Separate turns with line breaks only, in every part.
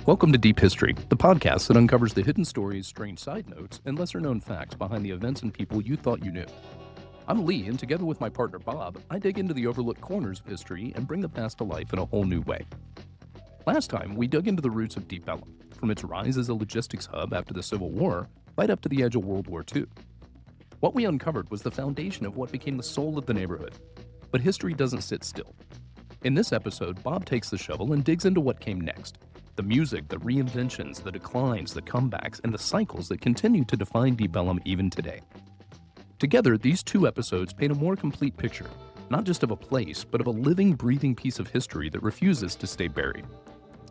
Welcome to Deep History, the podcast that uncovers the hidden stories, strange side notes, and lesser-known facts behind the events and people you thought you knew. I'm Lee, and together with my partner Bob, I dig into the overlooked corners of history and bring the past to life in a whole new way. Last time, we dug into the roots of Deep Ellum, from its rise as a logistics hub after the Civil War, right up to the edge of World War II. What we uncovered was the foundation of what became the soul of the neighborhood. But history doesn't sit still. In this episode, Bob takes the shovel and digs into what came next. The music, the reinventions, the declines, the comebacks, and the cycles that continue to define Deep Ellum even today. Together, these two episodes paint a more complete picture, not just of a place, but of a living, breathing piece of history that refuses to stay buried.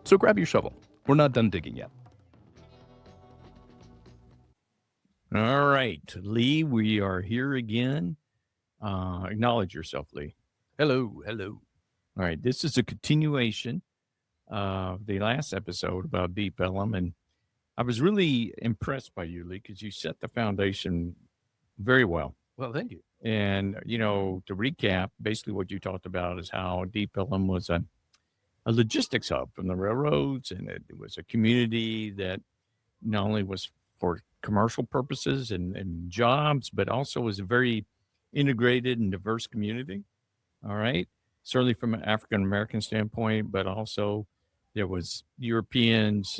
So grab your shovel. We're not done digging yet.
All right, Lee, we are here again. Acknowledge yourself, Lee.
Hello.
All right, this is a continuation of the last episode about Deep Ellum, and I was really impressed by you, Lee, because you set the foundation very well.
Well, thank you.
And, to recap, basically what you talked about is how Deep Ellum was a logistics hub from the railroads, and it was a community that not only was for commercial purposes and jobs, but also was a very integrated and diverse community. All right. Certainly from an African-American standpoint, but also there was Europeans,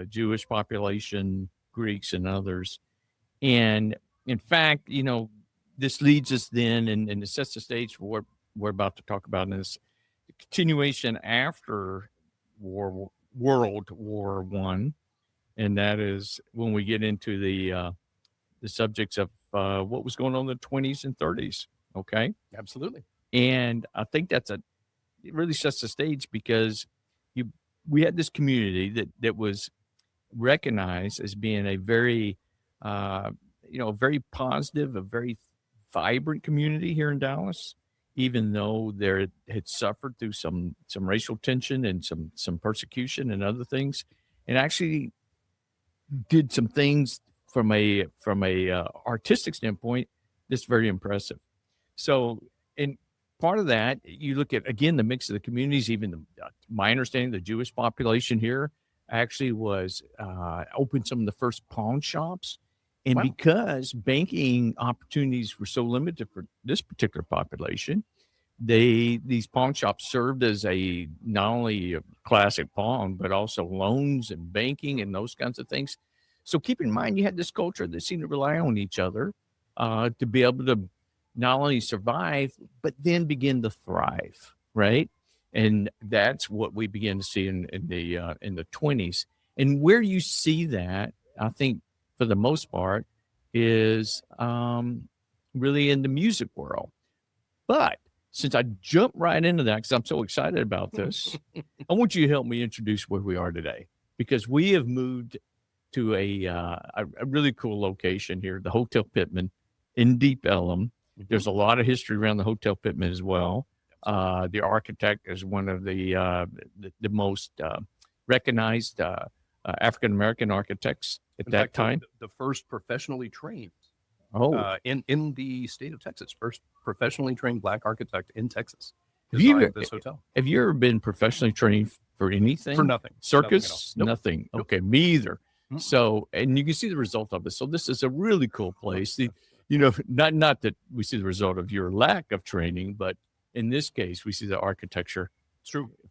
Jewish population, Greeks, and others. And in fact, this leads us then, and it sets the stage for what we're about to talk about in this continuation after World War One, and that is when we get into the subjects of what was going on in the 20s and 30s. Okay,
Absolutely.
and I think it really sets the stage because we had this community that was recognized as being a very very positive, a very vibrant community here in Dallas, even though there had suffered through some racial tension and some persecution and other things, and actually did some things from a artistic standpoint that's very impressive. So, and part of that, you look at again the mix of the communities. Even my understanding, the Jewish population here actually was opened some of the first pawn shops. And
Wow.
because banking opportunities were so limited for this particular population, these pawn shops served as not only a classic pawn, but also loans and banking and those kinds of things. So keep in mind, you had this culture that seemed to rely on each other to be able to not only survive, but then begin to thrive, right? And that's what we begin to see in the 20s. And where you see that, I think, for the most part, is really in the music world. But since I jumped right into that, because I'm so excited about this, I want you to help me introduce where we are today, because we have moved to a really cool location here, the Hotel Pittman in Deep Ellum. There's a lot of history around the Hotel Pittman as well. The architect is one of the most recognized African-American architects at that time.
The first professionally trained
in
the state of Texas, first professionally trained Black architect in Texas.
Have you
This hotel.
Have you ever been professionally trained for anything?
For nothing.
Circus?
Nothing.
Nothing.
Nope.
Okay, me either.
Mm-mm.
So, and you can see the result of it. So this is a really cool place. Not that we see the result of your lack of training, but in this case, we see the architecture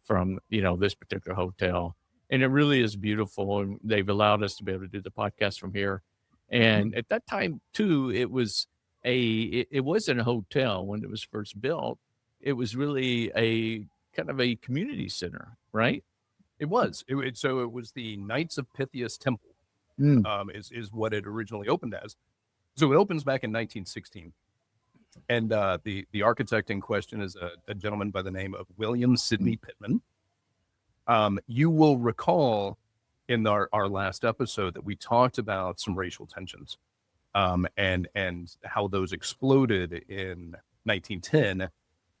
from, this particular hotel. And it really is beautiful. And they've allowed us to be able to do the podcast from here. And at that time, too, it was it wasn't a hotel when it was first built. It was really a kind of a community center, right?
It was. So it was the Knights of Pythias Temple, is what it originally opened as. So it opens back in 1916. And the architect in question is a gentleman by the name of William Sidney Pittman. You will recall in our last episode that we talked about some racial tensions and how those exploded in 1910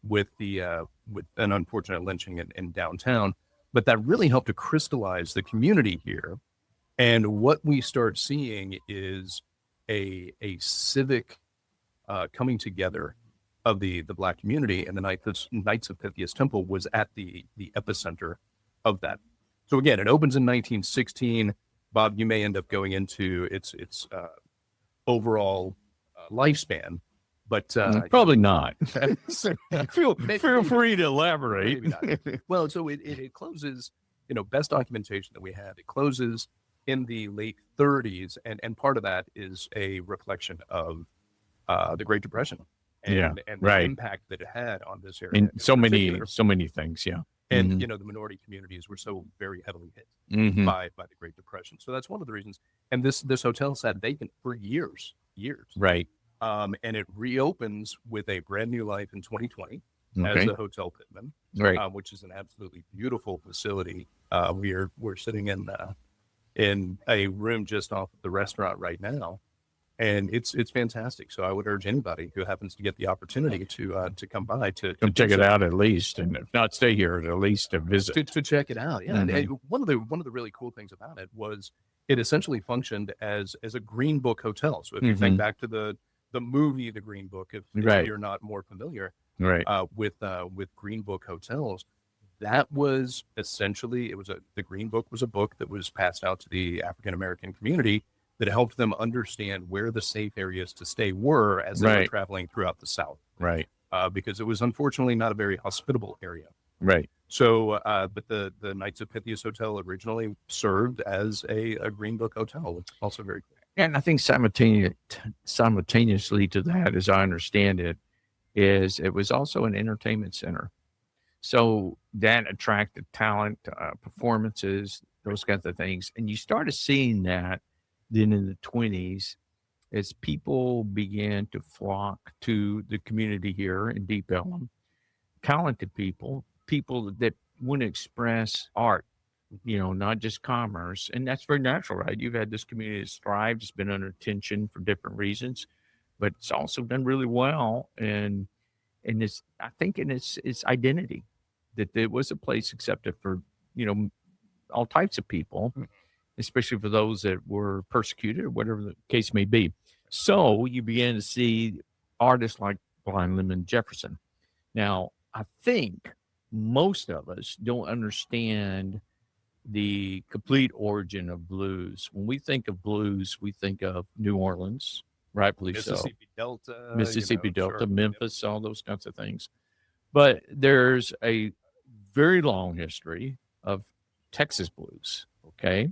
with an unfortunate lynching in downtown. But that really helped to crystallize the community here. And what we start seeing is a civic coming together of the Black community, and the Knights of Pythias Temple was at the epicenter of that. So again, it opens in 1916. Bob, you may end up going into its overall lifespan, but
probably not. feel
maybe,
free to elaborate.
maybe not. Well, so it closes. Best documentation that we have. It closes in the late 30s, and part of that is a reflection of the Great Depression and the
right.
impact that it had on this area.
And so many things, yeah.
And the minority communities were so very heavily hit by the Great Depression. So that's one of the reasons. And this hotel sat vacant for years.
Right.
And it reopens with a brand new life in 2020 as the Hotel Pittman,
right.
Which is an absolutely beautiful facility. We're sitting in a room just off of the restaurant right now, and it's fantastic. So I would urge anybody who happens to get the opportunity to come by to
check it out, at least, and if not stay here, at least to visit
to check it out. Yeah, and one of the really cool things about it was it essentially functioned as a Green Book hotel. So if you think back to the movie The Green Book, if you're not more familiar with Green Book hotels, that was essentially the Green Book was a book that was passed out to the African American community that helped them understand where the safe areas to stay were as they were traveling throughout the South.
Right.
Because it was unfortunately not a very hospitable area.
Right.
So, but the Knights of Pythias Hotel originally served as a Green Book hotel, which is also very cool.
And I think simultaneously to that, as I understand it, is it was also an entertainment center. So that attracted talent, performances, those kinds of things. And you started seeing that then in the 20s as people began to flock to the community here in Deep Ellum, talented people that want to express art, not just commerce. And that's very natural, right? You've had this community that's thrived, it's been under tension for different reasons, but it's also done really well. And it's, I think, in its identity, that it was a place accepted for, all types of people, especially for those that were persecuted or whatever the case may be. So you began to see artists like Blind Lemon Jefferson. Now, I think most of us don't understand the complete origin of blues. When we think of blues, we think of New Orleans, rightfully
Mississippi
Delta,
sure.
Memphis, all those kinds of things. But there's a very long history of Texas blues, okay?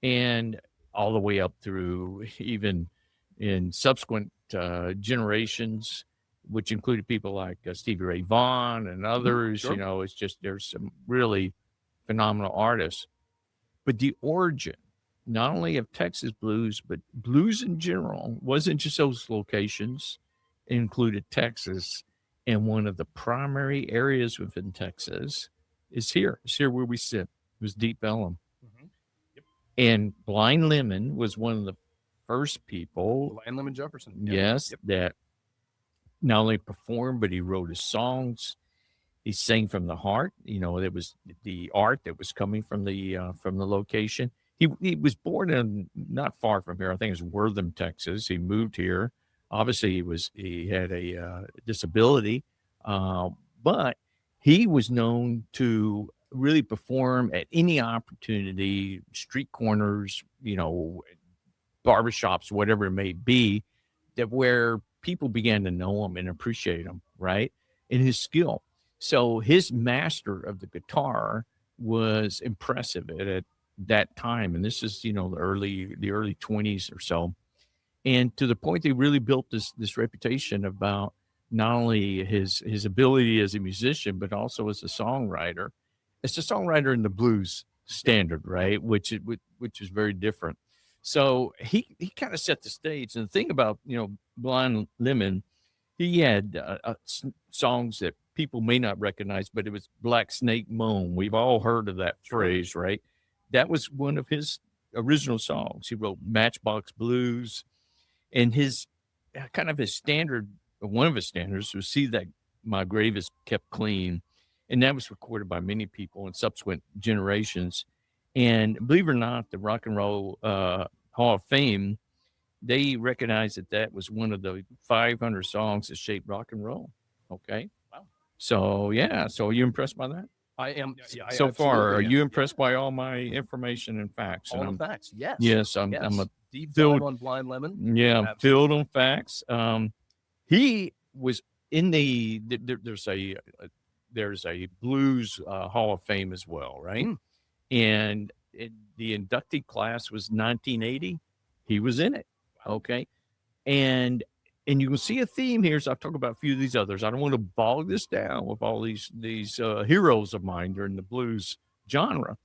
And all the way up through even in subsequent generations, which included people like Stevie Ray Vaughan and others.
Sure.
It's just, there's some really phenomenal artists. But the origin, not only of Texas blues, but blues in general, wasn't just those locations. It included Texas. And one of the primary areas within Texas is here. It's here where we sit. It was Deep Ellum.
Yep.
And Blind Lemon was one of the first people.
Blind Lemon Jefferson.
Yes, that not only performed, but he wrote his songs. He sang from the heart. It was the art that was coming from the location. He was born in not far from here. I think it was Wortham, Texas. He moved here. Obviously, he had a disability, but he was known to really perform at any opportunity, street corners, barbershops, whatever it may be, that where people began to know him and appreciate him, right? And his skill. So his master of the guitar was impressive at that time. And this is, the early 20s or so. And to the point, they really built this reputation about not only his ability as a musician, but also as a songwriter. It's a songwriter in the blues standard, right? Which is very different. So he kind of set the stage. And the thing about, Blind Lemon, he had songs that people may not recognize, but it was Black Snake Moan. We've all heard of that phrase, right? That was one of his original songs. He wrote Matchbox Blues. And his standard, one of his standards was "See That My Grave Is Kept Clean." And that was recorded by many people in subsequent generations. And believe it or not, the Rock and Roll Hall of Fame, they recognized that was one of the 500 songs that shaped rock and roll. Okay.
Wow.
So, yeah. So are you impressed by that?
I am. I
So far, are
absolutely am.
you impressed by all my information and facts?
All
And
the facts? Yes.
yes, I'm
Yes.
a
Deep
filled,
dive on Blind Lemon.
yeah,
Absolutely.
filled on facts. He was in there's a blues Hall of Fame as well, right?
Mm.
And the inductee class was 1980. He was in it. Okay. And you can see a theme here. So I'll talk about a few of these others. I don't want to bog this down with all these heroes of mine during the blues genre,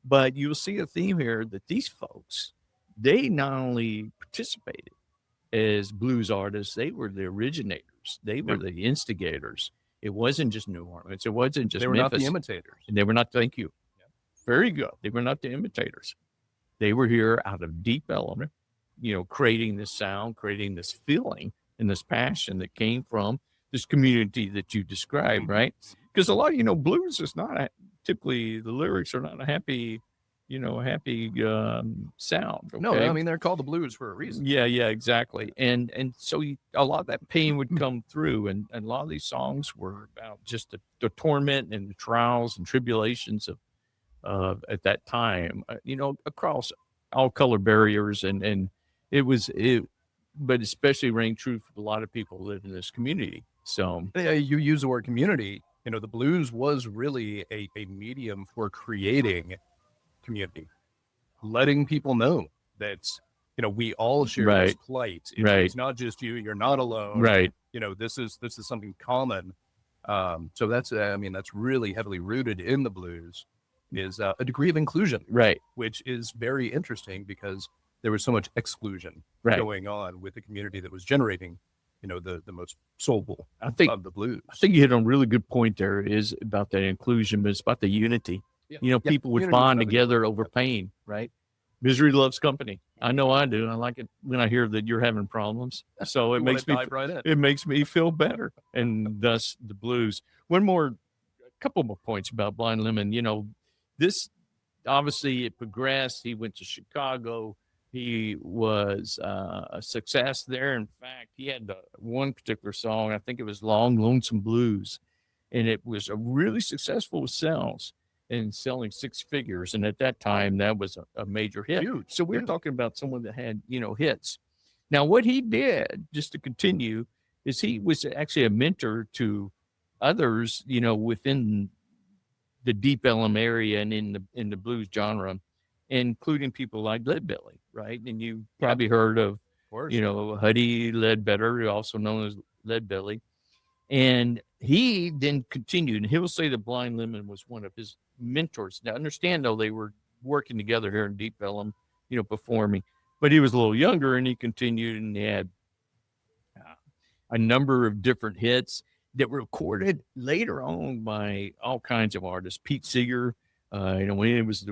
but you'll see a theme here that these folks, they not only participated as blues artists, they were the originators. They were the instigators. It wasn't just New Orleans. It wasn't just
They were
Memphis.
not the imitators.
And they were not. Thank you. Very good. They were not the imitators. They were here out of Deep Ellum, creating this sound, creating this feeling and this passion that came from this community that you described, right? Because a lot of, blues is not typically the lyrics are not a happy sound. Okay?
No, I mean, they're called the blues for a reason.
Yeah, exactly. And so a lot of that pain would come through, and a lot of these songs were about just the torment and the trials and tribulations of at that time, across all color barriers, and but especially rang true for a lot of people who live in this community. So
you use the word community. The blues was really a medium for creating community, letting people know that we all share this plight. It's not just you. You're not alone.
Right.
This is something common. So that's that's really heavily rooted in the blues. Is a degree of inclusion,
right?
Which is very interesting because there was so much exclusion going on with the community that was generating, the most soulful of the blues.
I think you hit on a really good point there. Is about that inclusion, but it's about the unity. Yeah. People would bond together over pain, right? Misery loves company. I know I do. I like it when I hear that you're having problems. So it makes me feel better, and thus the blues. Couple more points about Blind Lemon. This obviously it progressed. He went to Chicago. He was a success there. In fact, he had one particular song. I think it was "Long Lonesome Blues," and it was a really successful sales and selling six figures. And at that time, that was a major hit.
Huge.
So we're talking about someone that had hits. Now, what he did, just to continue, is he was actually a mentor to others, within the Deep Ellum area and in the blues genre, including people like Leadbelly, right? And you probably heard of Huddy Ledbetter, also known as Leadbelly. And he then continued, and he'll say that Blind Lemon was one of his mentors. Now, understand, though, they were working together here in Deep Ellum, performing. But he was a little younger, and he continued, and he had a number of different hits that were recorded later on by all kinds of artists. Pete Seeger, when he was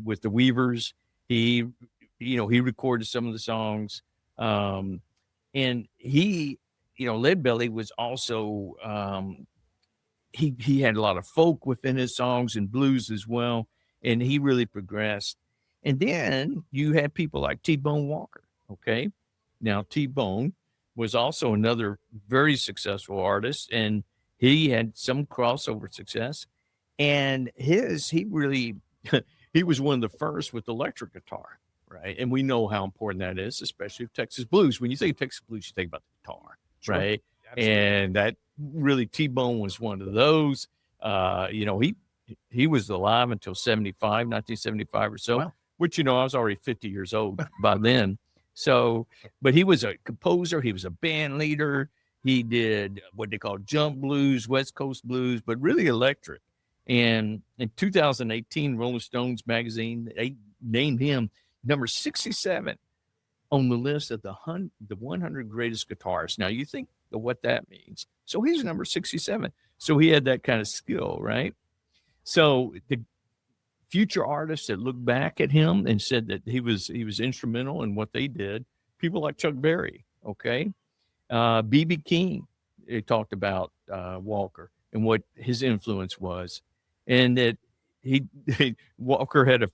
with the Weavers, he recorded some of the songs, and he, Leadbelly was also he had a lot of folk within his songs and blues as well, and he really progressed. And then you had people like T-Bone Walker. Okay, now T-Bone was also another very successful artist, and he had some crossover success. And he really he was one of the first with electric guitar, right? And we know how important that is, especially with Texas blues. When you think Texas blues, you think about the guitar, right? Absolutely. And that really T-Bone was one of those. He was alive until 1975 or so. Wow. Which, I was already 50 years old by then. So, but he was a composer. He was a band leader. He did what they call jump blues, West Coast blues, but really electric. And in 2018, Rolling Stones magazine, they named him number 67 on the list of the 100 greatest guitarists. Now, you think of what that means. So he's number 67. So he had that kind of skill, right? So the future artists that look back at him and said that he was instrumental in what they did, people like Chuck Berry, okay? B.B. King, they talked about Walker and what his influence was, and that Walker had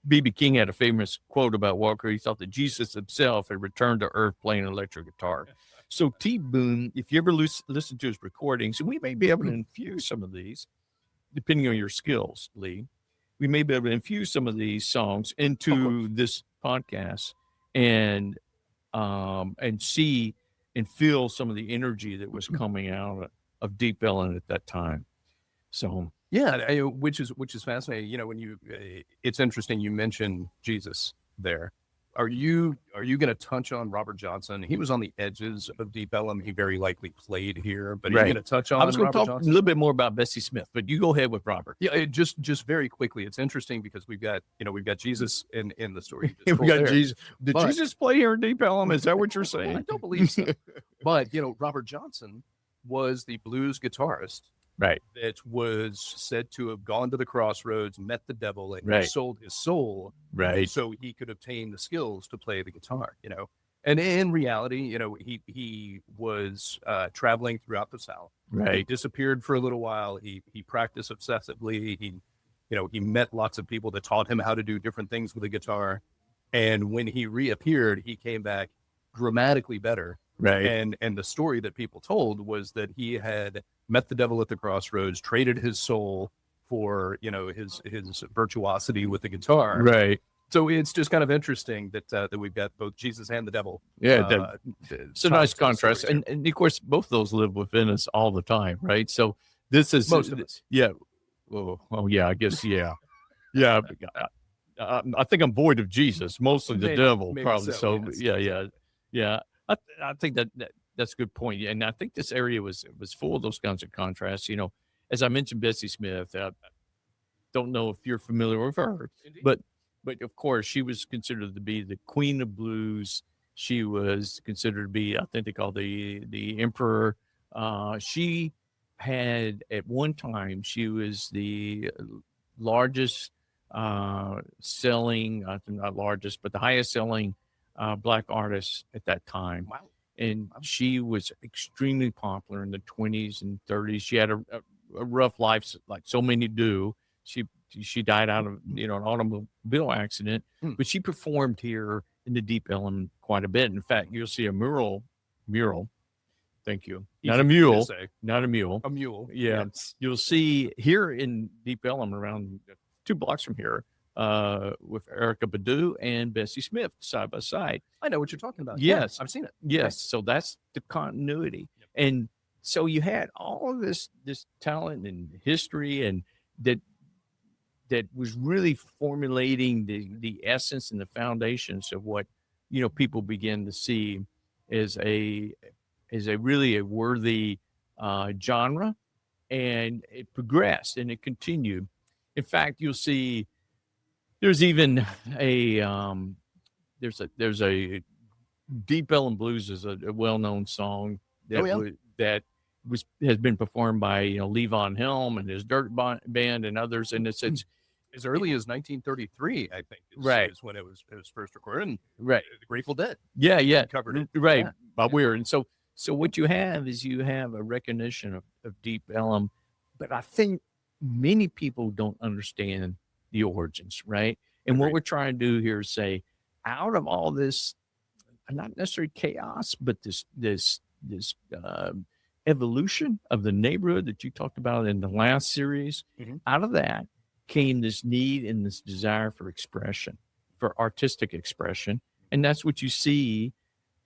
B.B. King had a famous quote about Walker. He thought that Jesus himself had returned to earth playing electric guitar. So T-Boone, if you ever listen to his recordings, and we may be able to infuse some of these, depending on your skills, Lee, we may be able to infuse some of these songs into this podcast and see and feel some of the energy that was coming out of Deep Ellum at that time. So
yeah, which is fascinating. You know, when you, it's interesting. You mentioned Jesus there. Are you going to touch on Robert Johnson? He was on the edges of Deep Ellum. He very likely played here, but are you going to touch on?
I was going to talk
Johnson?
a little bit more about Bessie Smith, but you go ahead with Robert.
Yeah, just very quickly. It's interesting because we've got Jesus in the story.
We got Jesus. Did Jesus play here in Deep Ellum? Is that what you're saying?
I don't believe so. But Robert Johnson was the blues guitarist.
Right.
That was said to have gone to the crossroads, met the devil, and sold his soul.
Right.
So he could obtain the skills to play the guitar, And in reality, he was traveling throughout the South.
Right.
He disappeared for a little while. He practiced obsessively. He met lots of people that taught him how to do different things with the guitar. And when he reappeared, he came back dramatically better.
Right.
And the story that people told was that he had met the devil at the crossroads, traded his soul for, his virtuosity with the guitar.
Right.
So it's just kind of interesting that we've got both Jesus and the devil.
Yeah. It's a nice contrast. And of course, both of those live within us all the time. Right. So this is
most of us.
Yeah. Oh yeah, I guess. Yeah. Yeah. I think I'm void of Jesus, mostly the devil, probably. So yes. Yeah. I think that's a good point. And I think this area was full of those kinds of contrasts. As I mentioned, Bessie Smith, I don't know if you're familiar with her, but of course she was considered to be the queen of blues. She was considered to be, I think they call the emperor. She had at one time, she was the largest selling, I think not largest, but the highest selling Black artist at that time.
Wow.
And she was extremely popular in the 20s and 30s. She had a rough life, like so many do. She died out of an automobile accident, but she performed here in the Deep Ellum quite a bit. In fact, you'll see a mural. Thank you. Not a mule. Not a mule.
A mule.
Yeah. Yes. You'll see here in Deep Ellum, around 2 blocks from here, with Erykah Badu and Bessie Smith side by side.
I know what you're talking about.
Yes.
Yeah, I've seen it.
Yes.
Okay.
So that's the continuity. Yep. And so you had all of this talent and history, and that was really formulating the essence and the foundations of what, people begin to see as a really a worthy genre. And it progressed and it continued. In fact, you'll see there's even there's a Deep Ellum Blues is a well-known song that has been performed by Levon Helm and his Dirt Band and others, and it's
as early as 1933, I think. Is when it was first recorded. And
right,
the Grateful Dead.
Yeah,
covered it.
Right, Bob Weir, and so what you have is a recognition of Deep Ellum, but I think many people don't understand the origins, right? And what we're trying to do here is say, out of all this, not necessarily chaos, but this evolution of the neighborhood that you talked about in the last series, out of that came this need and this desire for expression, for artistic expression. And that's what you see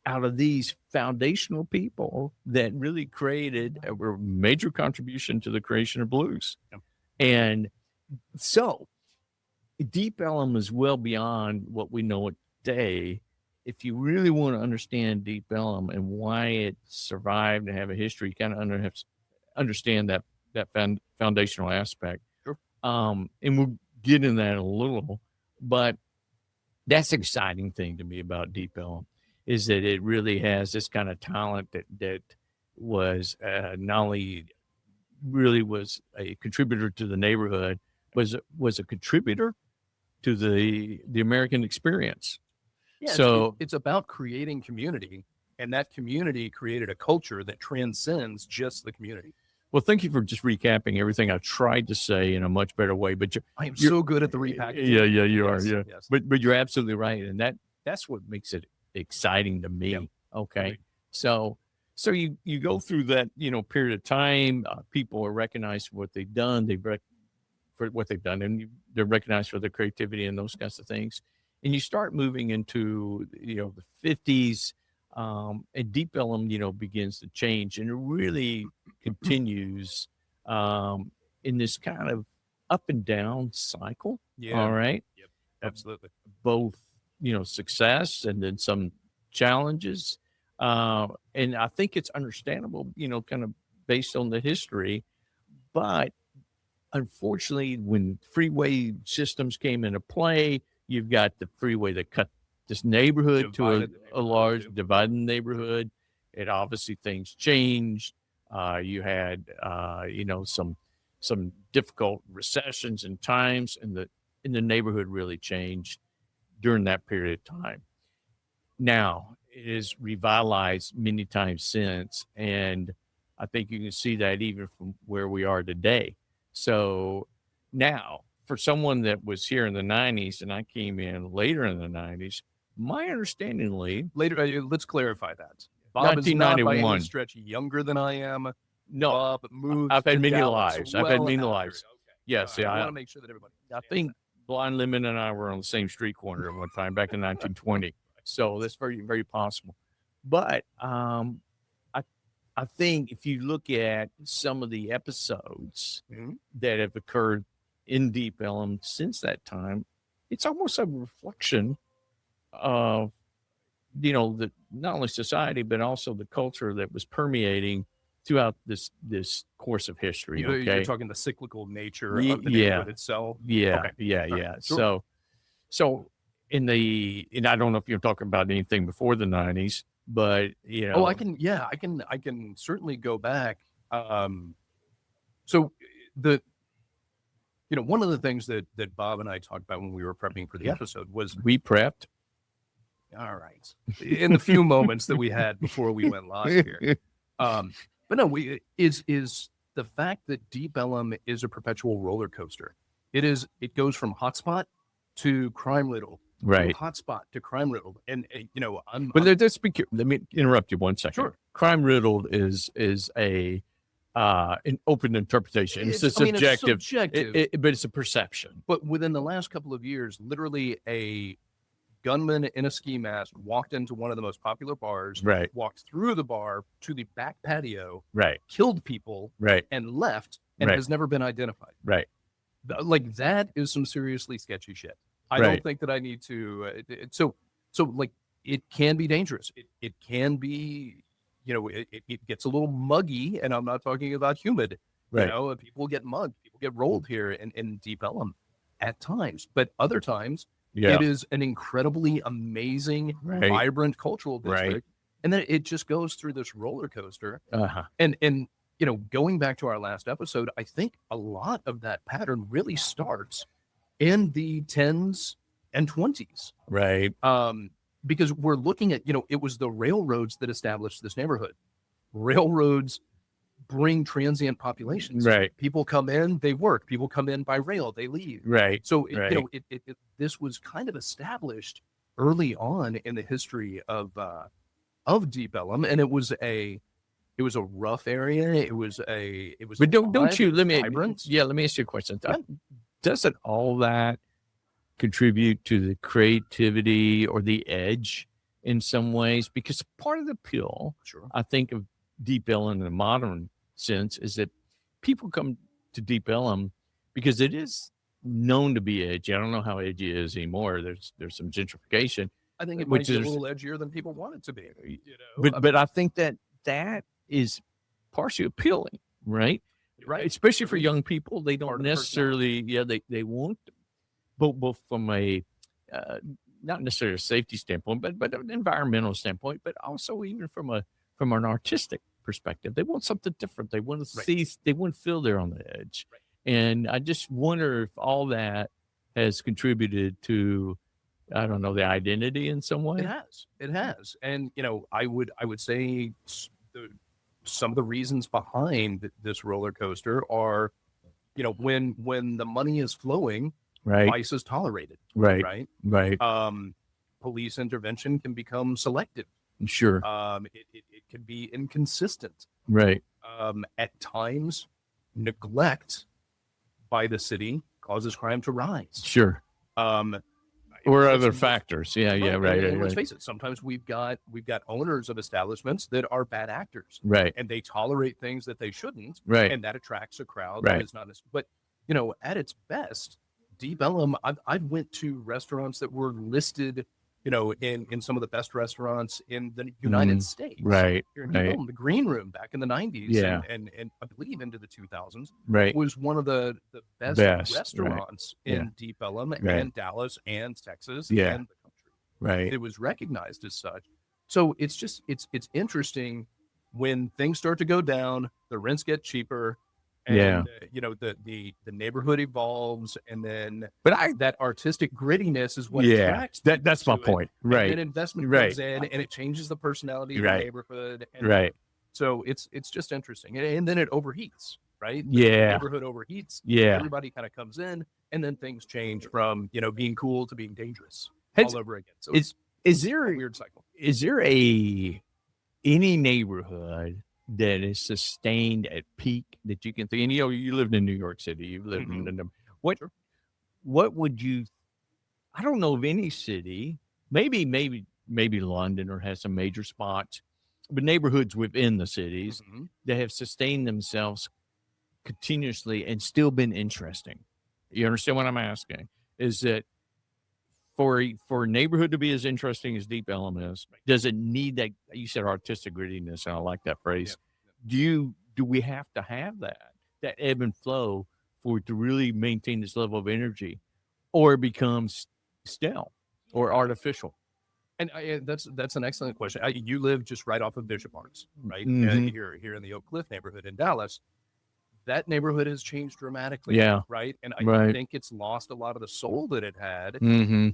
out of these foundational people that really created a major contribution to the creation of blues. Yep. And so Deep Ellum is well beyond what we know today. If you really want to understand Deep Ellum and why it survived and have a history, you kind of have to understand that foundational aspect.
Sure.
And we'll get in that in a little, but that's the exciting thing to me about Deep Ellum, is that it really has this kind of talent that was not only really was a contributor to the neighborhood, was a contributor to the American experience.
Yeah,
so
it's about creating community, and that community created a culture that transcends just the community.
Well, thank you for just recapping everything I tried to say in a much better way. But
I am so good at the repackaging.
Yeah, you are. Yeah,
yes.
But you're absolutely right, and that's what makes it exciting to me.
Yep.
Okay,
right.
So you go through that period of time. People are recognized for what they've done. for what they've done, and they're recognized for their creativity and those kinds of things. And you start moving into the 50s, and Deep Ellum begins to change, and it really continues in this kind of up and down cycle.
Yeah.
All right.
Yep. Absolutely.
Both success and then some challenges, and I think it's understandable, kind of based on the history. But unfortunately, when freeway systems came into play, you've got the freeway that cut this neighborhood
Divided the
to a
neighborhood,
large
too.
divided neighborhood. It obviously things changed. You had some difficult recessions and times, and the neighborhood really changed during that period of time. Now it is revitalized many times since, and I think you can see that even from where we are today. So now, for someone that was here in the 90s and I came in later in the 90s, my understandingly,
Later, let's clarify that. Bob is not by any
1991.
stretch younger than I am.
No,
Bob moved
I've had
to
many
Dallas
lives. I've had
well
many
after
lives.
it. Okay.
Yes,
All right.
yeah,
I
I-
want to make sure that everybody
I
understands
think Blind Lemon and I were on the same street corner at one time back in 1920. So that's very, very possible. But I think if you look at some of the episodes
that. Mhm.
that have occurred in Deep Ellum since that time, it's almost a reflection of the not only society but also the culture that was permeating throughout this course of history.
You're
Okay,
talking the cyclical nature
Ye-
of the
yeah.
neighborhood itself.
yeah,
Okay.
yeah,
All right.
yeah.
Sure.
So and I don't know if you're talking about anything before the 90s, but
Oh, I can certainly go back. So the one of the things that Bob and I talked about when we were prepping for the episode was,
we prepped.
all right, in the few moments that we had before we went live here. But no, is the fact that Deep Ellum is a perpetual roller coaster. It goes from hotspot to crime riddled,
Right.
hotspot to crime riddled, and
But let's be clear. Let me interrupt you 1 second.
Sure.
Crime riddled is a an open interpretation. It's a subjective,
It's subjective.
but it's a perception.
But within the last couple of years, literally a gunman in a ski mask walked into one of the most popular bars,
Right.
walked through the bar to the back patio,
Right.
killed people,
Right.
and left, and
Right.
has never been identified.
Right.
Like, that is some seriously sketchy shit. I
Right.
don't think that I need to. So like, it can be dangerous. It can be, it gets a little muggy, and I'm not talking about humid.
Right.
People get mugged, people get rolled here in Deep Ellum at times, but other times
Yeah.
it is an incredibly amazing,
Right.
vibrant cultural district.
Right.
And then it just goes through this roller coaster.
Uh-huh.
And going back to our last episode, I think a lot of that pattern really starts in the 10s and 20s.
Right.
Because we're looking at, it was the railroads that established this neighborhood. Railroads bring transient populations.
Right.
People come in, they work. People come in by rail, they leave.
Right.
So
Right.
This was kind of established early on in the history of Deep Ellum, and it was a rough area. It was
But don't you
vibrant.
let me ask you a question.
Yeah.
Doesn't all that contribute to the creativity or the edge in some ways? Because part of the appeal,
Sure.
I think, of Deep Ellum in a modern sense is that people come to Deep Ellum because it is known to be edgy. I don't know how edgy it is anymore. There's some gentrification,
I think it
which
might be a
is-
little edgier than people want it to be.
but I think that is partially appealing, right?
Right.
Especially for young people, they
Part
don't
of the
necessarily, they won't, both from a not necessarily a safety standpoint, but an environmental standpoint, but also even from an artistic perspective, they want something different. They want to
Right.
see, they want to feel they're on the edge.
Right.
And I just wonder if all that has contributed to, I don't know, the identity in some way.
It has. And I would say some of the reasons behind this roller coaster are, when the money is flowing,
Right.
vice is tolerated.
Right.
Right.
Right.
Police intervention can become selective.
Sure.
It can be inconsistent.
Right.
At times, neglect by the city causes crime to rise.
Sure.
Um,
Or
let's-
other factors. Yeah, yeah,
and-
right,
and let's
right,
face it, sometimes we've got owners of establishments that are bad actors,
right,
and they tolerate things that they shouldn't,
right.
and that attracts a crowd
Right.
that is not as. But you know, at its best, Deep Ellum, I've went to restaurants that were listed, you know, in some of the best restaurants in the United States.
Right,
Here in Deep
right,
Ellum, the Green Room back in the 90s,
Yeah.
and I believe into the 2000s,
right.
was one of the best
Best, right.
restaurants
Yeah.
in Deep Ellum
Right.
and Dallas and Texas
Yeah.
and the country.
Right.
It was recognized as such. So it's just it's interesting when things start to go down, the rents get cheaper, and
Yeah.
you know, the neighborhood evolves, and then
But I,
that artistic grittiness is what
yeah,
attracts
that's my
people to it.
point.
And
Right.
then investment
Right.
comes in, and it changes the personality of
Right.
the neighborhood. And
Right.
so it's just interesting, and then it overheats, right? The
Yeah.
neighborhood overheats.
Yeah.
Everybody kind of comes in, and then things change from, you know, being cool to being dangerous
Has-
all over again. So
Is
it's
there
a weird cycle.
is there any neighborhood that is sustained at peak that you can think? And you know, you lived in New York City. You lived
Mhm.
in what?
Sure.
What would you? I don't know of any city. Maybe London or has some major spots, but neighborhoods within the cities
Mhm.
that have sustained themselves continuously and still been interesting. You understand what I'm asking? Is that for a neighborhood to be as interesting as Deep Ellum is, does it need that? You said artistic grittiness, and I like that phrase. Do we have to have that ebb and flow for it to really maintain this level of energy, or it becomes stale or artificial?
And that's an excellent question. You live just right off of Bishop Arts, right?
Mhm.
Here in the Oak Cliff neighborhood in Dallas. That neighborhood has changed dramatically.
Yeah.
Right. And I
Right.
think it's lost a lot of the soul that it had.
Mm-hmm.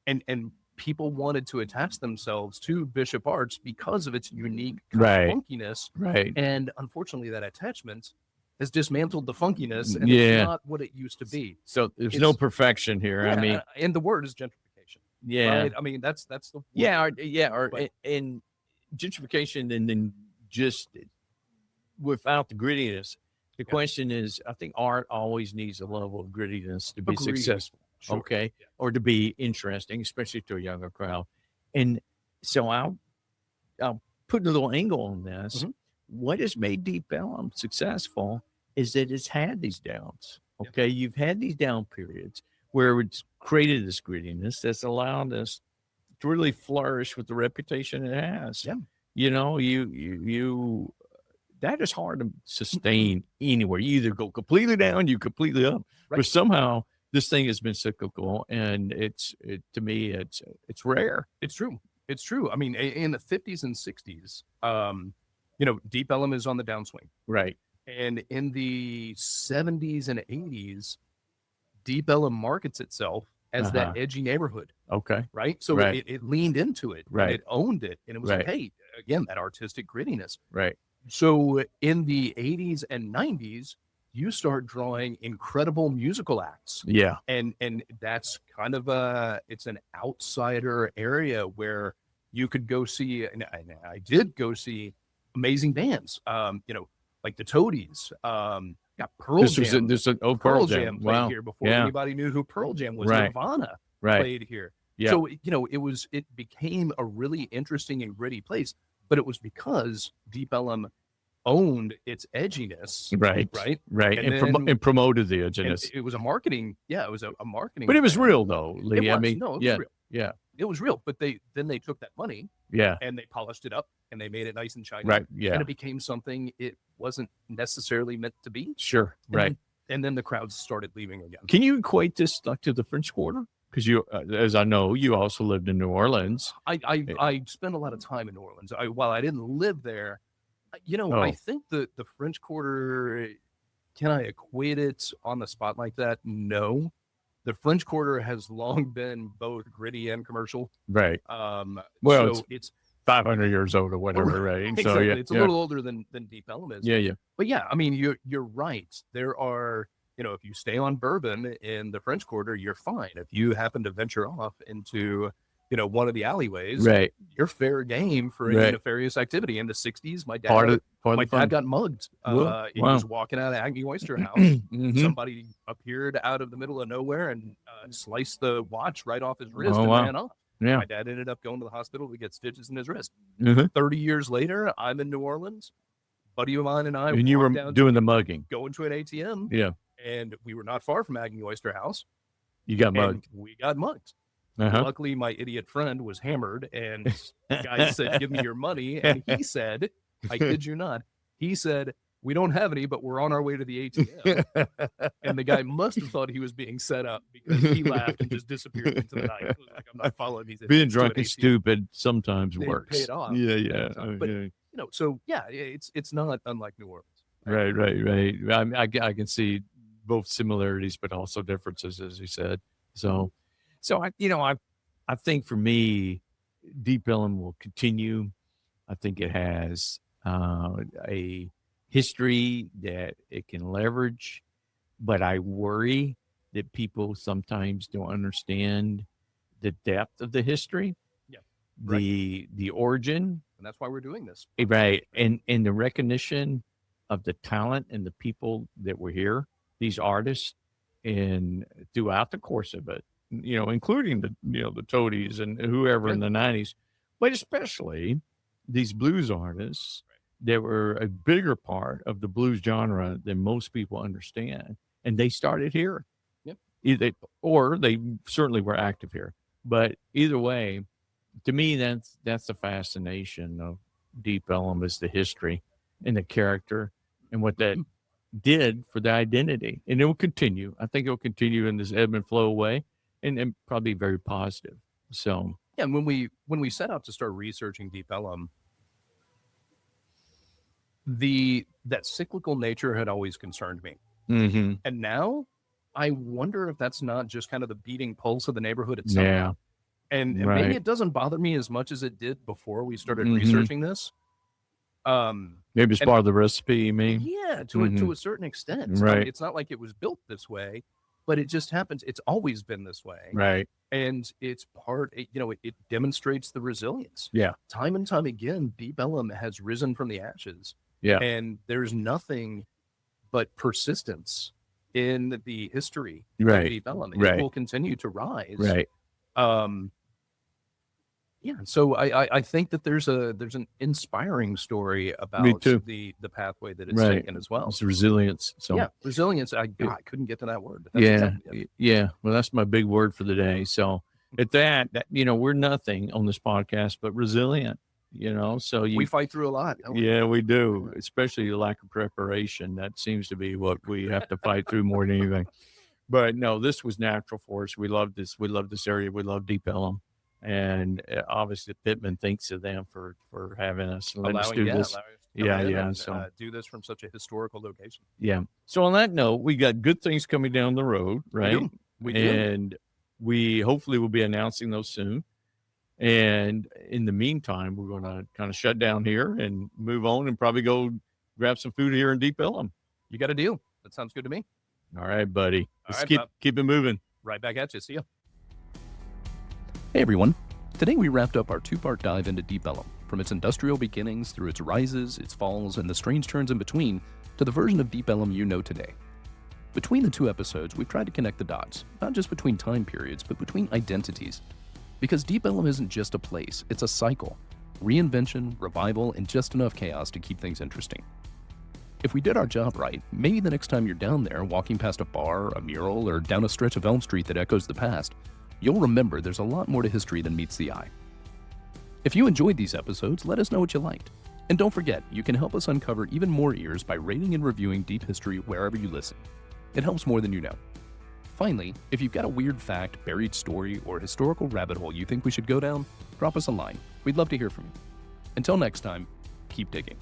And people wanted to attach themselves to Bishop Arts because of its unique
Right.
funkiness.
Right.
And unfortunately, that attachment has dismantled the funkiness, and
Yeah.
it's not what it used to be.
So there's no
It's-
perfection here. I mean,
and the word is gentrification.
yeah.
Right. I mean, that's the word.
Yeah,
But-
and gentrification, and then just without the grittiness. The question is, I think art always needs a level of grittiness to be
Agreed.
successful.
Sure.
Okay,
Yeah.
or to be interesting, especially to a younger crowd. And so I'll put a little angle on this.
Mhm.
What has made Deep Ellum successful is that it's had these downs.
Yeah.
Okay, you've had these down periods where it's created this grittiness that's allowed us to really flourish with the reputation it has.
Yeah.
You know, you that is hard to sustain anywhere. You either go completely down, you completely up,
Right.
but somehow this thing has been cyclical, and to me, it's rare.
It's true. It's true. I mean, in the 50s and 60s, you know, Deep Ellum is on the downswing.
Right.
And in the 70s and 80s, Deep Ellum markets itself as
Uh-huh.
that edgy neighborhood,
Okay.
right? So
Right.
it leaned into it,
Right.
and it owned it, and it was like,
Right.
hey, again, that artistic grittiness.
Right.
So in the 80s and 90s, you start drawing incredible musical acts.
Yeah.
And that's kind of it's an outsider area where you could go see, and I did go see amazing bands, you know, like the Toadies, Pearl
This was
Jam.
Pearl
Jam played
Wow.
here before
Yeah.
anybody knew who Pearl Jam was.
Right.
Nirvana
Right.
played here.
Yeah.
So, you know, it became a really interesting and gritty place, but it was because Deep Ellum owned its edginess.
Right.
Right.
Right.
And
And promoted the
And
edginess.
it was a marketing. Yeah, it was a marketing.
But it was
thing.
real though, Lee.
It
I
was.
mean,
No, it was
yeah.
real.
Yeah.
It was real. But they took that money
Yeah.
and they polished it up and they made it nice and shiny.
Right. Yeah.
And it became something it wasn't necessarily meant to be.
Sure.
And
Right.
And then the crowds started leaving again.
Can you equate this like to the French Quarter? Because you, as I know, you also lived in New Orleans.
I spent a lot of time in New Orleans. While I didn't live there, you know,
Oh.
I think the French Quarter, can I equate it on the spot like that? No. The French Quarter has long been both gritty and commercial.
Right.
Well,
So
it's
500 years old or whatever, right? So
exactly.
yeah,
It's a
yeah.
little older than Deep Ellum is.
Yeah, yeah.
But yeah, I mean, you're right. There are, you know, if you stay on bourbon in the French Quarter, you're fine. If you happen to venture off into, one of the alleyways,
Right.
you're fair game for any
Right.
nefarious activity. In the 60s, my
Part
dad
of the fun.
got mugged.
Whoa,
He
wow.
was walking out of Aggie Oyster House.
Mhm.
Somebody appeared out of the middle of nowhere and sliced the watch right off his wrist
Oh,
and
wow.
ran off.
Yeah.
My dad ended up going to the hospital to get stitches in his wrist.
Mhm.
30 years later, I'm in New Orleans. Buddy of mine and I
And you were
walked down
doing the mugging.
going to an ATM,
Yeah.
and we were not far from Aggie Oyster House,
You got
and
mugged.
we got mugged.
Uh-huh.
Luckily, my idiot friend was hammered, and the guy said, "Give me your money." And he said, I kid you not, he said, "We don't have any, but we're on our way to the ATM." And the guy must have thought he was being set up, because he laughed and just disappeared into the night. It was like, I'm not following these.
Being
idiots to an
drunk and
ATM.
stupid sometimes
They
works.
pay it off.
Yeah.
But,
Yeah.
so yeah, it's not unlike New Orleans.
Right. I can see both similarities, but also differences, as you said. So I think for me, Deep Ellum will continue. I think it has a history that it can leverage, but I worry that people sometimes don't understand the depth of the history, the origin,
and that's why we're doing this,
right? And the recognition of the talent and the people that were here, these artists, and throughout the course of it, including the Toadies and whoever in the 90s, but especially these blues artists that were a bigger part of the blues genre than most people understand. And they started here. Yep. Or they certainly were active here. But either way, to me, that's the fascination of Deep Ellum, is the history and the character and what that did for the identity. And it will continue. I think it will continue in this ebb and flow way, and probably very positive. So
yeah, when we set out to start researching Deep Ellum, that cyclical nature had always concerned me.
Mm-hmm.
And now I wonder if that's not just kind of the beating pulse of the neighborhood itself.
Yeah.
And maybe it doesn't bother me as much as it did before we started researching this.
Maybe it's part of the recipe, you mean?
Yeah, to a certain extent.
Right.
I mean, it's not like it was built this way, but it just happens. It's always been this way.
Right.
And it's it demonstrates the resilience.
Yeah.
Time and time again, Deep Ellum has risen from the ashes.
Yeah.
And there's nothing but persistence in the history of Deep Ellum. It will continue to rise.
Right.
Yeah. So I think that there's an inspiring story about the pathway that it's taken as well.
It's resilience. So
yeah, resilience. I couldn't get to that word. But
that's exactly it. Well, that's my big word for the day. So at that, we're nothing on this podcast but resilient. So
we fight through a lot.
Yeah, we do, especially the lack of preparation. That seems to be what we have to fight through more than anything. But no, this was natural for us. We love this. We love this area. We love Deep Ellum. And obviously Pittman thanks to them for having us and letting us do this.
So do this from such a historical location.
Yeah. So on that note, we got good things coming down the road, right?
We do.
And we hopefully will be announcing those soon. And in the meantime, we're going to kind of shut down here and move on and probably go grab some food here in Deep Ellum.
You got a deal. That sounds good to me.
All right, buddy. Let's
keep
it moving.
Right back at you. See ya.
Hey, everyone. Today we wrapped up our two-part dive into Deep Ellum, from its industrial beginnings through its rises, its falls, and the strange turns in between, to the version of Deep Ellum you know today. Between the two episodes, we've tried to connect the dots, not just between time periods, but between identities. Because Deep Ellum isn't just a place, it's a cycle. Reinvention, revival, and just enough chaos to keep things interesting. If we did our job right, maybe the next time you're down there, walking past a bar, a mural, or down a stretch of Elm Street that echoes the past, you'll remember there's a lot more to history than meets the eye. If you enjoyed these episodes, let us know what you liked. And don't forget, you can help us uncover even more ears by rating and reviewing Deep History wherever you listen. It helps more than you know. Finally, if you've got a weird fact, buried story, or historical rabbit hole you think we should go down, drop us a line. We'd love to hear from you. Until next time, keep digging.